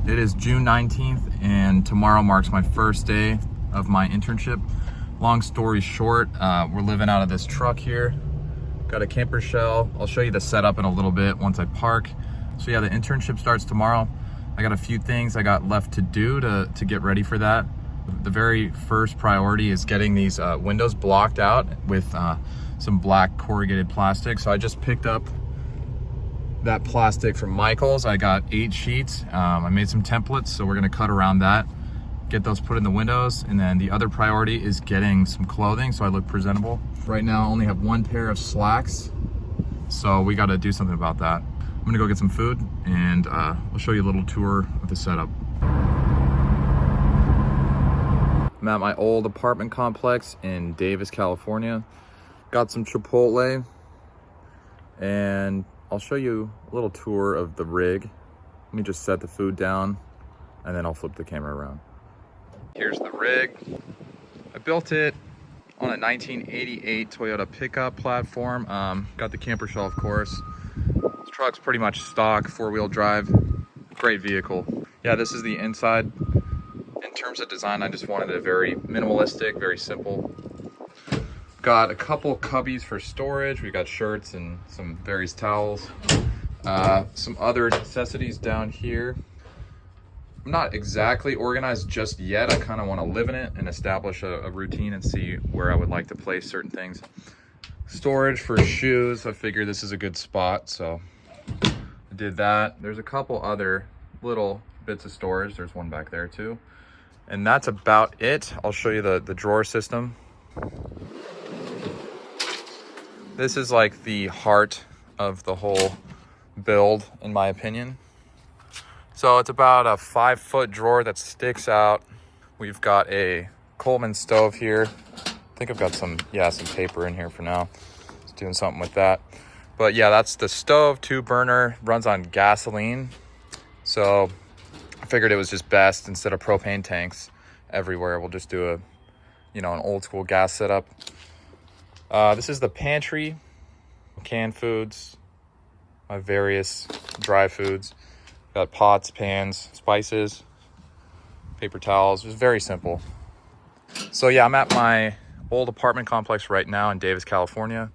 It is June 19th and tomorrow marks my first day of my internship. Long story short, we're living out of this truck here. Got a camper shell. I'll show you the setup in a little bit once I park. So yeah, the internship starts tomorrow. I got a few things I got left to do to get ready for that. The very first priority is getting these windows blocked out with some black corrugated plastic. So I just picked up that plastic from Michael's. I got 8 sheets. I made some templates, so we're gonna cut around that, get those put in the windows. And then the other priority is getting some clothing so I look presentable. Right now I only have 1 pair of slacks, so we gotta do something about that. I'm gonna go get some food and I'll show you a little tour of the setup. I'm at my old apartment complex in Davis, California. Got some Chipotle, and I'll show you a little tour of the rig. Let me just set the food down and then I'll flip the camera around. Here's the rig. I built it on a 1988 Toyota pickup platform. Got the camper shell, of course. This truck's pretty much stock, 4-wheel drive, great vehicle. Yeah, this is the inside. In terms of design, I just wanted it very minimalistic, very simple. Got a couple cubbies for storage. We got shirts and some various towels. Some other necessities down here. I'm not exactly organized just yet. I kind of want to live in it and establish a routine and see where I would like to place certain things. Storage for shoes. I figured this is a good spot, so I did that. There's a couple other little bits of storage. There's one back there too. And that's about it. I'll show you the drawer system. This is like the heart of the whole build, in my opinion. So it's about a 5-foot drawer that sticks out. We've got a Coleman stove here. I think I've got some paper in here for now. Just doing something with that. But yeah, that's the stove, 2-burner, runs on gasoline. So I figured it was just best, instead of propane tanks everywhere, we'll just do an old school gas setup. This is the pantry, canned foods, my various dry foods. Got pots, pans, spices, paper towels. It's very simple. So yeah, I'm at my old apartment complex right now in Davis, California,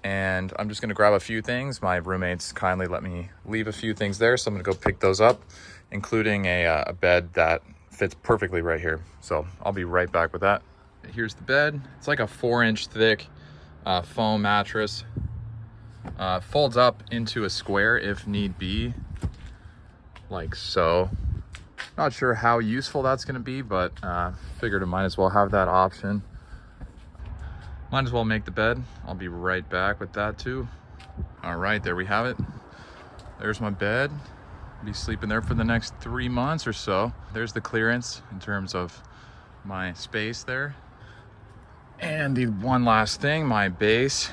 and I'm just gonna grab a few things. My roommates kindly let me leave a few things there, so I'm gonna go pick those up, including a bed that fits perfectly right here. So I'll be right back with that. Here's the bed. It's like a 4-inch thick foam mattress. Folds up into a square if need be, like so. Not sure how useful that's going to be, but figured I might as well have that option. Might as well make the bed. I'll be right back with that too. All right, there we have it. There's my bed. I'll be sleeping there for the next 3 months or so. There's the clearance in terms of my space there. And the one last thing, my base.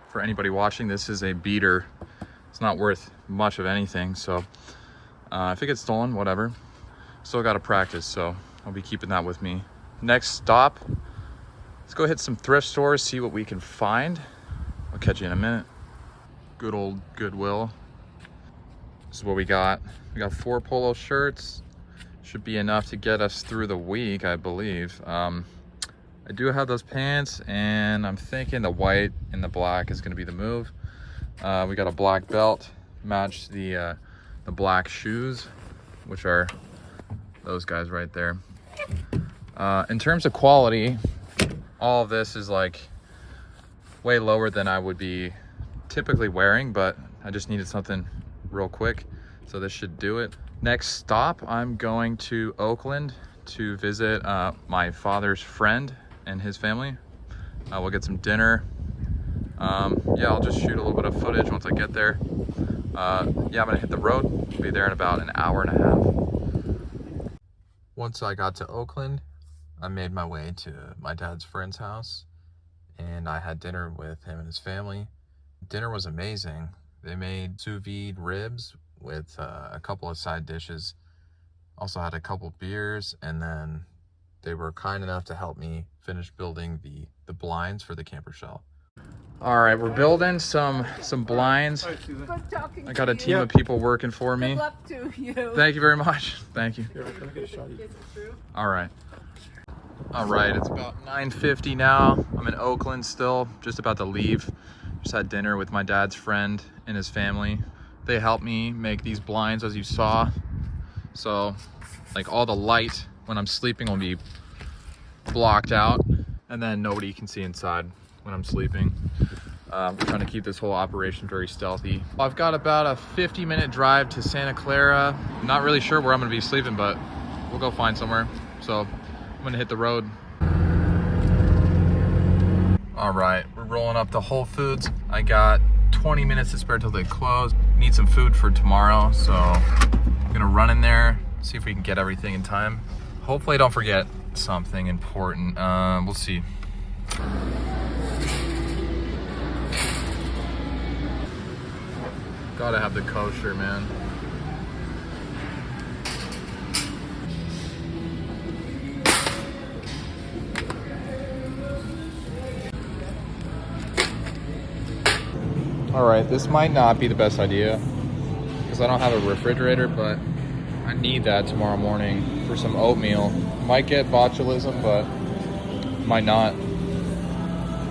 For anybody watching, this is a beater. It's not worth much of anything, so if it gets stolen, whatever. Still got to practice, so I'll be keeping that with me. Next stop, let's go hit some thrift stores, see what we can find. I'll catch you in a minute. Good old Goodwill. This is what we got. We got 4 polo shirts. Should be enough to get us through the week, I believe. I do have those pants, and I'm thinking the white and the black is going to be the move. We got a black belt, match the black shoes, which are those guys right there. In terms of quality, all of this is like way lower than I would be typically wearing, but I just needed something real quick, so this should do it. Next stop, I'm going to Oakland to visit my father's friend and his family. We'll get some dinner. Yeah, I'll just shoot a little bit of footage once I get there. Yeah, I'm gonna hit the road. I'll be there in about an hour and a half. Once I got to Oakland, I made my way to my dad's friend's house, and I had dinner with him and his family. Dinner was amazing. They made sous vide ribs with a couple of side dishes. Also had a couple beers, and then they were kind enough to help me finish building the blinds for the camper shell. All right, we're building some blinds. Good talking I got a to team you. of people working for me. Good luck to you. Thank you very much. Thank you. Is it true? All right. All right, it's about 9:50 now. I'm in Oakland still, just about to leave. Just had dinner with my dad's friend and his family. They helped me make these blinds, as you saw. So, like, all the light when I'm sleeping will be blocked out, and then nobody can see inside when I'm sleeping. We're trying to keep this whole operation very stealthy. I've got about a 50-minute drive to Santa Clara. I'm not really sure where I'm gonna be sleeping, but we'll go find somewhere. So I'm gonna hit the road. All right, we're rolling up to Whole Foods. I got 20 minutes to spare till they close. Need some food for tomorrow, so I'm gonna run in there, see if we can get everything in time. Hopefully I don't forget something important. We'll see. Gotta have the kosher, man. All right, this might not be the best idea because I don't have a refrigerator, but I need that tomorrow morning for some oatmeal. Might get botulism, but might not.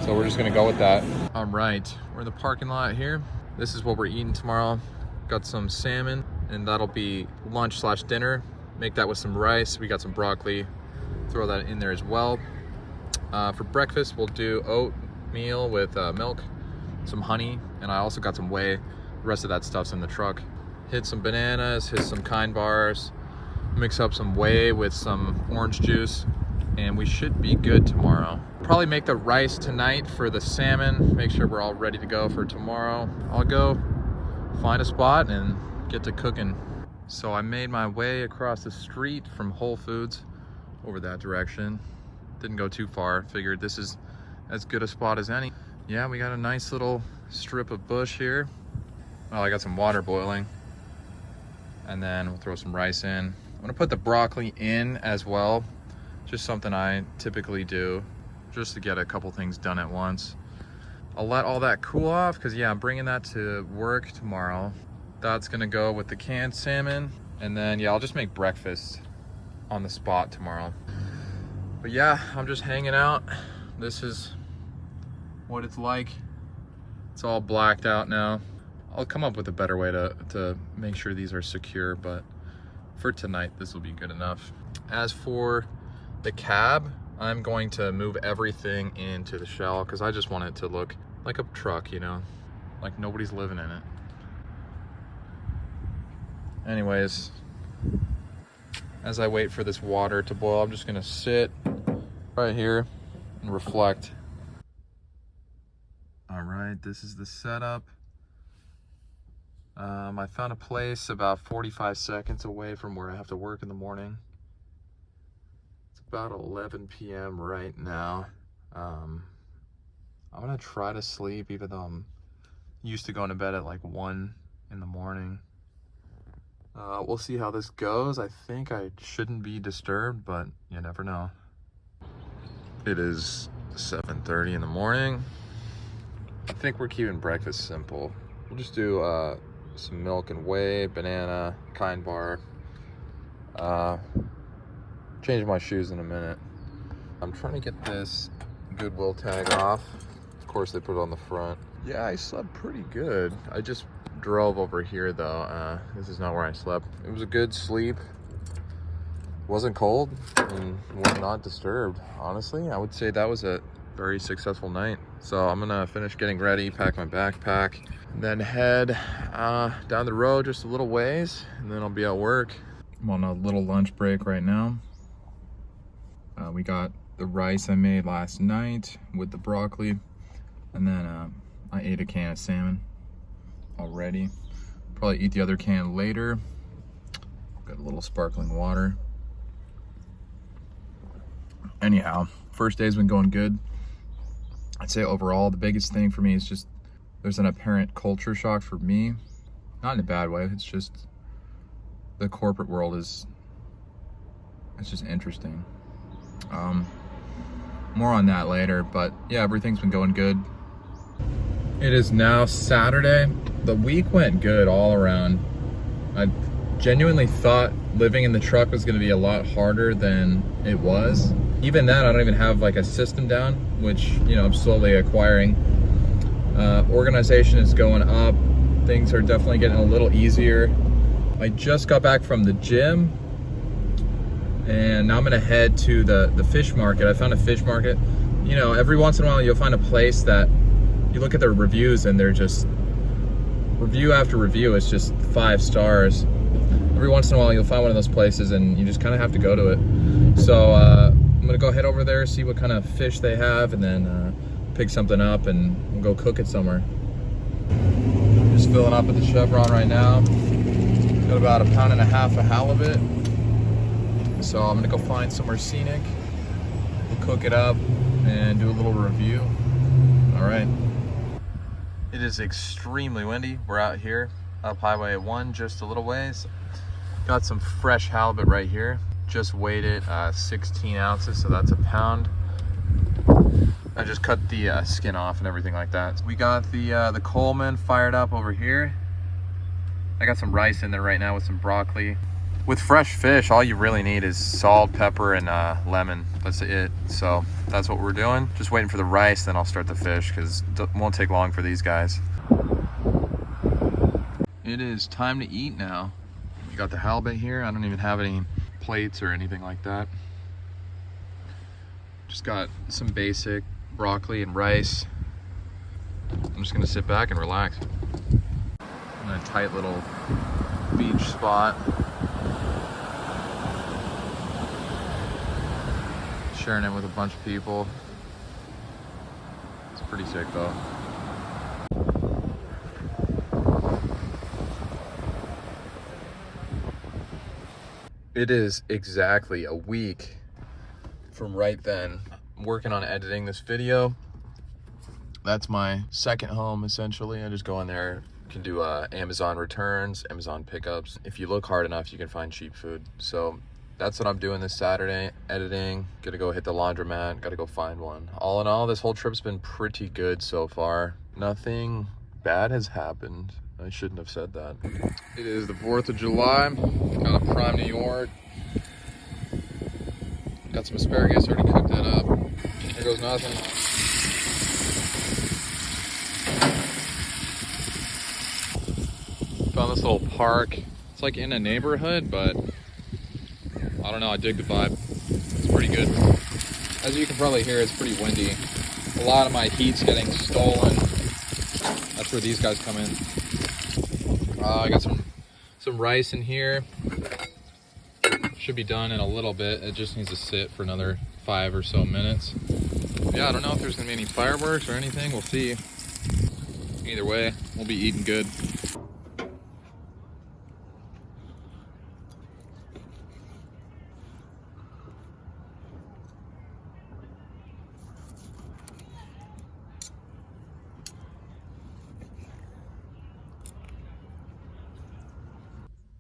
So we're just gonna go with that. All right, we're in the parking lot here. This is what we're eating tomorrow. Got some salmon, and that'll be lunch/dinner. Make that with some rice. We got some broccoli. Throw that in there as well. For breakfast, we'll do oatmeal with milk, some honey, and I also got some whey. The rest of that stuff's in the truck. Hit some bananas, hit some kind bars, mix up some whey with some orange juice, and we should be good tomorrow. Probably make the rice tonight for the salmon. Make sure we're all ready to go for tomorrow. I'll go find a spot and get to cooking. So I made my way across the street from Whole Foods over that direction. Didn't go too far. Figured this is as good a spot as any. Yeah, we got a nice little strip of bush here. Well, I got some water boiling. And then we'll throw some rice in. I'm gonna put the broccoli in as well. Just something I typically do, just to get a couple things done at once. I'll let all that cool off, because yeah, I'm bringing that to work tomorrow. That's gonna go with the canned salmon. And then yeah, I'll just make breakfast on the spot tomorrow. But yeah, I'm just hanging out. This is what it's like. It's all blacked out now. I'll come up with a better way to make sure these are secure, but for tonight, this will be good enough. As for the cab, I'm going to move everything into the shell because I just want it to look like a truck, you know, like nobody's living in it. Anyways, as I wait for this water to boil, I'm just gonna sit right here and reflect. All right, this is the setup. I found a place about 45 seconds away from where I have to work in the morning. It's about 11 p.m. right now. I'm gonna try to sleep even though I'm used to going to bed at like 1 in the morning. We'll see how this goes. I think I shouldn't be disturbed, but you never know. It is 7:30 in the morning. I think we're keeping breakfast simple. We'll just do some milk and whey, banana, kind bar. Change my shoes in a minute. I'm trying to get this Goodwill tag off. Of course, they put it on the front. Yeah, I slept pretty good. I just drove over here though. This is not where I slept. It was a good sleep. Wasn't cold and was not disturbed. Honestly, I would say that was a very successful night. So I'm gonna finish getting ready, pack my backpack, and then head down the road just a little ways, and then I'll be at work. I'm on a little lunch break right now. We got the rice I made last night with the broccoli, and then I ate a can of salmon already. Probably eat the other can later. Got a little sparkling water. Anyhow, first day's been going good. I'd say overall, the biggest thing for me is just there's an apparent culture shock for me. Not in a bad way, it's just the corporate world it's just interesting. More on that later, but yeah, everything's been going good. It is now Saturday. The week went good all around. I genuinely thought living in the truck was gonna be a lot harder than it was. Even then, I don't even have like a system down, which, you know, I'm slowly acquiring. Organization is going up. Things are definitely getting a little easier. I just got back from the gym, and now I'm gonna head to the fish market. I found a fish market. You know, every once in a while you'll find a place that you look at their reviews and they're just review after review. It's just 5 stars. Every once in a while you'll find one of those places and you just kind of have to go to it. So I'm gonna go head over there, see what kind of fish they have, and then pick something up and we'll go cook it somewhere. Just filling up at the Chevron right now. Got about 1.5 pounds of halibut. So I'm gonna go find somewhere scenic. We'll cook it up and do a little review. All right. It is extremely windy. We're out here up Highway 1 just a little ways. Got some fresh halibut right here. Just weighed it 16 ounces, so that's 1 pound. I just cut the skin off and everything like that. We got the Coleman fired up over here. I got some rice in there right now with some broccoli. With fresh fish, all you really need is salt, pepper, and lemon. That's it. So that's what we're doing. Just waiting for the rice, then I'll start the fish because it won't take long for these guys. It is time to eat now. We got the halibut here. I don't even have any plates or anything like that. Just got some basic broccoli and rice. I'm just gonna sit back and relax. I'm in a tight little beach spot. Sharing it with a bunch of people. It's pretty sick though. It is exactly a week from right then. I'm working on editing this video. That's my second home essentially. I just go in there, can do Amazon returns, Amazon pickups. If you look hard enough, you can find cheap food. So that's what I'm doing this Saturday, editing. Gonna go hit the laundromat, gotta go find one. All in all, this whole trip's been pretty good so far. Nothing bad has happened. I shouldn't have said that. It is the 4th of July, kind of prime New York. Got some asparagus, already cooked that up. There goes nothing. Found this little park. It's like in a neighborhood, but I don't know, I dig the vibe. It's pretty good. As you can probably hear, it's pretty windy. A lot of my heat's getting stolen. That's where these guys come in. I got some rice in here. Should be done in a little bit. It just needs to sit for another 5 or so minutes. Yeah, I don't know if there's gonna be any fireworks or anything. We'll see. Either way, we'll be eating good.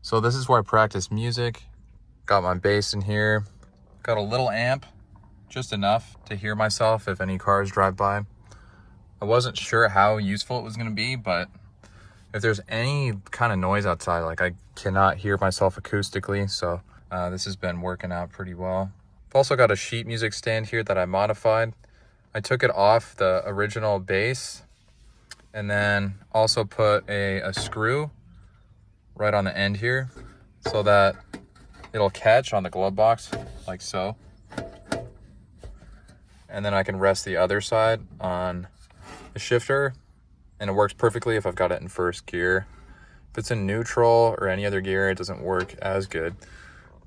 So this is where I practice music. Got my bass in here. Got a little amp, just enough to hear myself if any cars drive by. I wasn't sure how useful it was gonna be, but if there's any kind of noise outside, like I cannot hear myself acoustically, so this has been working out pretty well. I've also got a sheet music stand here that I modified. I took it off the original bass and then also put a screw right on the end here so that it'll catch on the glove box like so. And then I can rest the other side on the shifter and it works perfectly if I've got it in first gear. If it's in neutral or any other gear, it doesn't work as good.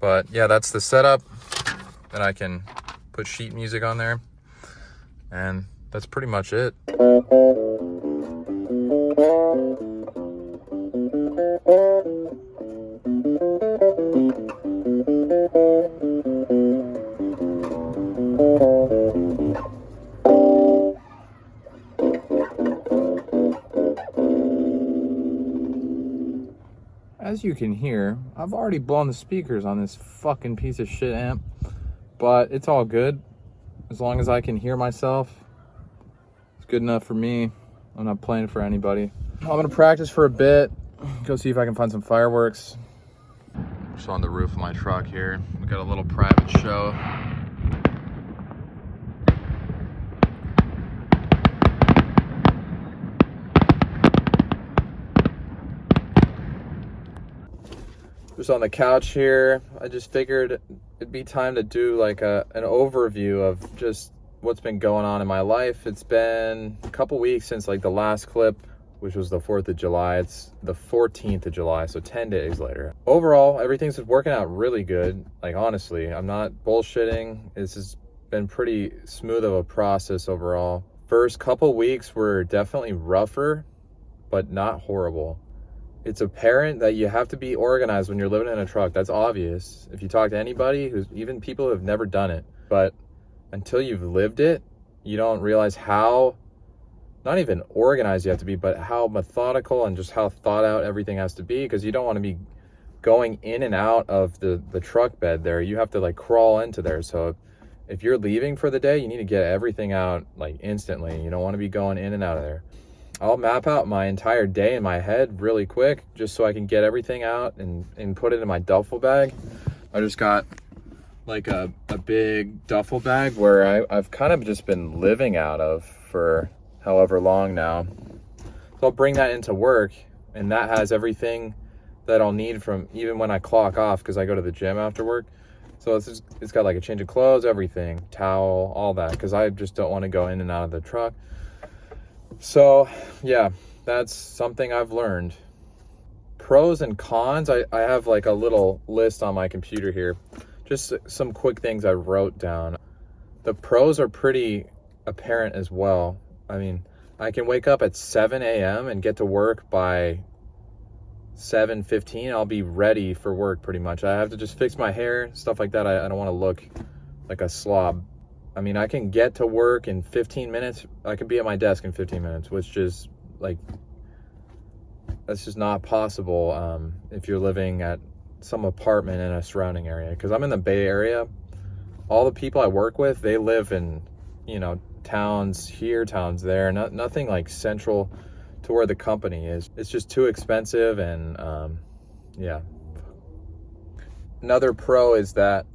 But yeah, that's the setup. Then I can put sheet music on there and that's pretty much it. As you can hear, I've already blown the speakers on this fucking piece of shit amp, but it's all good. As long as I can hear myself, it's good enough for me. I'm not playing for anybody. I'm gonna practice for a bit, go see if I can find some fireworks. Just on the roof of my truck here. We got a little private show. Just on the couch here. I just figured it'd be time to do like an overview of just what's been going on in my life. It's been a couple weeks since like the last clip, which was the 4th of July. It's the 14th of July, so 10 days later. Overall, everything's been working out really good. Like, honestly, I'm not bullshitting. This has been pretty smooth of a process overall. First couple weeks were definitely rougher, but not horrible. It's apparent that you have to be organized when you're living in a truck. That's obvious. If you talk to anybody, even people who have never done it. But until you've lived it, you don't realize how, not even organized you have to be, but how methodical and just how thought out everything has to be, because you don't want to be going in and out of the truck bed there. You have to like crawl into there. So if you're leaving for the day, you need to get everything out like instantly. You don't want to be going in and out of there. I'll map out my entire day in my head really quick just so I can get everything out and put it in my duffel bag. I just got like a big duffel bag where I've kind of just been living out of for however long now. So I'll bring that into work, and that has everything that I'll need from even when I clock off, because I go to the gym after work. So it's got like a change of clothes, everything, towel, all that, because I just don't want to go in and out of the truck. So yeah, that's something I've learned. Pros and cons, I have like a little list on my computer here. Just some quick things I wrote down. The pros are pretty apparent as well. I mean, I can wake up at 7 a.m. and get to work by 7:15. I'll be ready for work pretty much. I have to just fix my hair, stuff like that. I don't want to look like a slob. I mean, I can get to work in 15 minutes. I can be at my desk in 15 minutes, which is like, that's just not possible if you're living at some apartment in a surrounding area. Because I'm in the Bay Area. All the people I work with, they live in, towns here, towns there. Nothing like central to where the company is. It's just too expensive, and yeah. Another pro is that,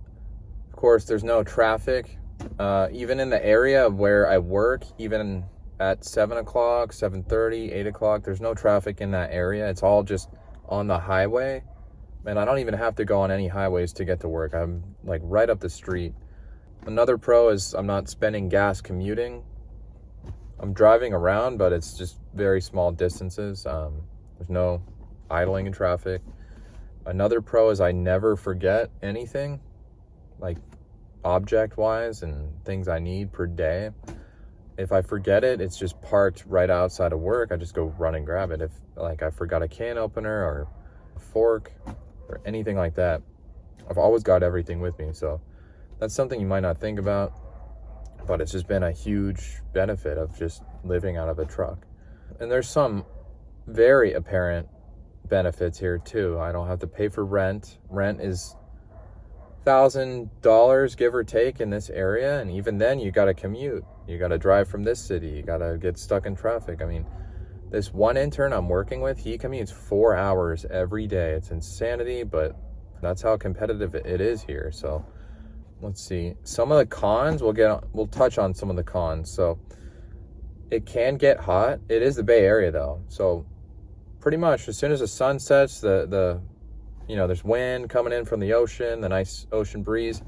of course, there's no traffic. Even in the area where I work, even at 7 o'clock, 7:30, 8 o'clock, there's no traffic in that area. It's all just on the highway. And I don't even have to go on any highways to get to work. I'm like right up the street. Another pro is I'm not spending gas commuting. I'm driving around, but it's just very small distances. There's no idling in traffic. Another pro is I never forget anything, like object-wise and things I need per day. If I forget it, it's just parked right outside of work. I just go run and grab it. If like I forgot a can opener or a fork or anything like that, I've always got everything with me. So that's something you might not think about, but it's just been a huge benefit of just living out of a truck. And there's some very apparent benefits here too. I don't have to pay for rent. Rent is $1,000 give or take in this area, and even then you got to commute. You got to drive from this city. You got to get stuck in traffic. I mean, this one intern I'm working with, he commutes 4 hours every day. It's insanity, but that's how competitive it is here. So let's see. Some of the cons, we'll touch on some of the cons. So it can get hot. It is the Bay Area though. So pretty much as soon as the sun sets, there's wind coming in from the ocean, the nice ocean breeze.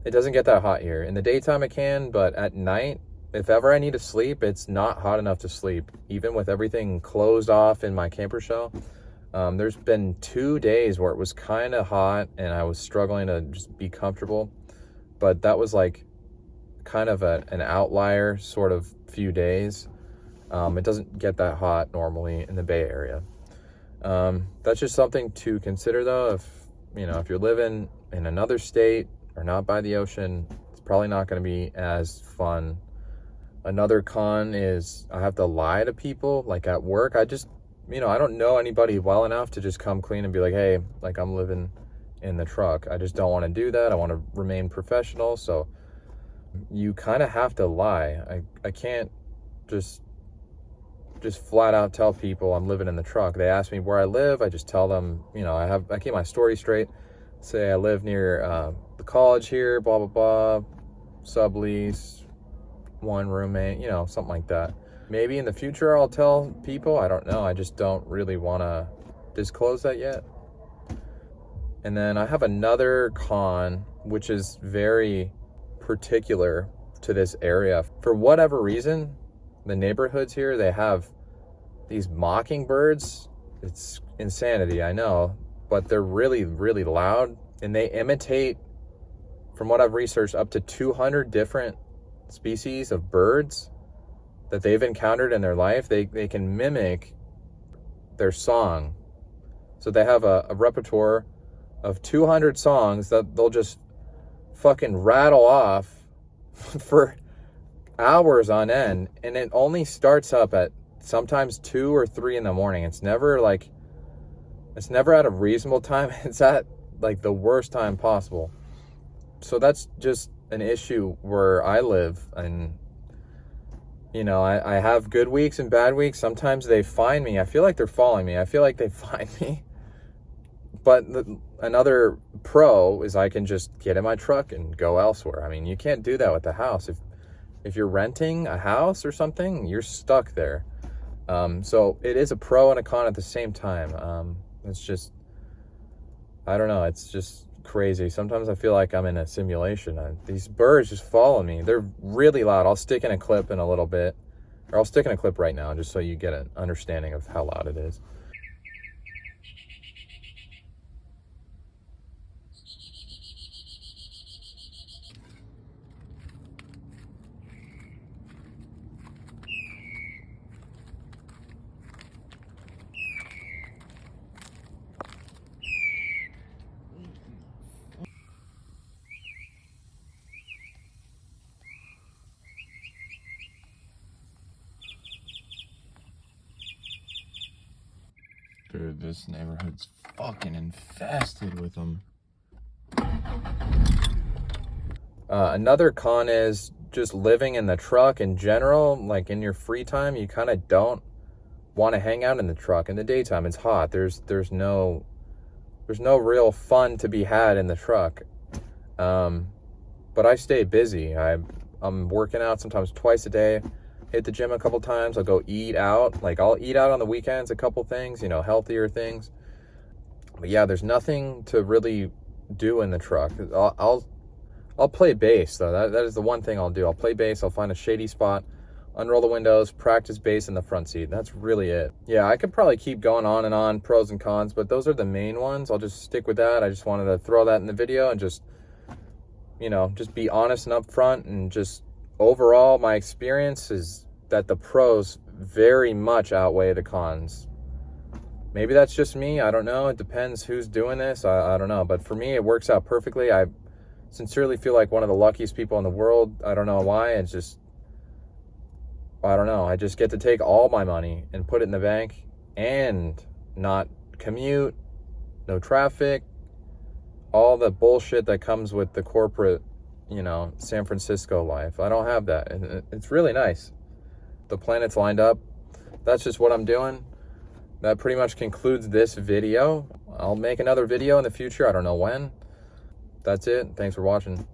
It doesn't get that hot here. In the daytime it can, but at night, if ever I need to sleep, it's not hot enough to sleep. Even with everything closed off in my camper shell. There's been 2 days where it was kind of hot and I was struggling to just be comfortable. But that was like kind of an outlier sort of few days. It doesn't get that hot normally in the Bay Area. That's just something to consider though. If you're living in another state or not by the ocean, it's probably not going to be as fun. Another con is I have to lie to people, like at work. I don't know anybody well enough to just come clean and be like, hey, like I'm living in the truck. I just don't want to do that. I want to remain professional. So you kind of have to lie. I can't just just flat out tell people I'm living in the truck. They ask me where I live. I just tell them, you know, I keep my story straight. Say I live near the college here, blah, blah, blah, sublease, one roommate, you know, something like that. Maybe in the future I'll tell people. I don't know. I just don't really want to disclose that yet. And then I have another con, which is very particular to this area. For whatever reason, the neighborhoods here, they have these mockingbirds. It's insanity, I know, but they're really, really loud, and they imitate, from what I've researched, up to 200 different species of birds that they've encountered in their life. They can mimic their song. So they have a repertoire of 200 songs that they'll just fucking rattle off for hours on end, and it only starts up at sometimes 2 or 3 in the morning. It's never at a reasonable time. It's at like the worst time possible. So that's just an issue where I live. And you know, I have good weeks and bad weeks. Sometimes they find me. I feel like they're following me. I feel like they find me. But another pro is I can just get in my truck and go elsewhere. I mean, you can't do that with the house. If you're renting a house or something, you're stuck there. So it is a pro and a con at the same time. It's just, I don't know. It's just crazy. Sometimes I feel like I'm in a simulation. These birds just follow me. They're really loud. I'll stick in a clip in a little bit, or I'll stick in a clip right now just so you get an understanding of how loud it is. Dude, this neighborhood's fucking infested with them. Another con is just living in the truck in general. Like in your free time, you kind of don't want to hang out in the truck. In the daytime, it's hot. There's no real fun to be had in the truck. But I stay busy. I'm working out sometimes twice a day. Hit the gym a couple times. I'll go eat out. Like I'll eat out on the weekends, a couple things, you know, healthier things. But yeah, there's nothing to really do in the truck. I'll play bass though. That is the one thing I'll do. I'll play bass. I'll find a shady spot, unroll the windows, practice bass in the front seat. That's really it. Yeah, I could probably keep going on and on, pros and cons, but those are the main ones. I'll just stick with that. I just wanted to throw that in the video and just, you know, just be honest and upfront, and just overall, my experience is that the pros very much outweigh the cons. Maybe that's just me. I don't know. It depends who's doing this. I don't know. But for me, it works out perfectly. I sincerely feel like one of the luckiest people in the world. I don't know why. It's just, I don't know. I just get to take all my money and put it in the bank and not commute, no traffic, all the bullshit that comes with the corporate, you know, San Francisco life. I don't have that, and it's really nice. The planets lined up. That's just what I'm doing. That pretty much concludes this video. I'll make another video in the future. I don't know when. That's it. Thanks for watching.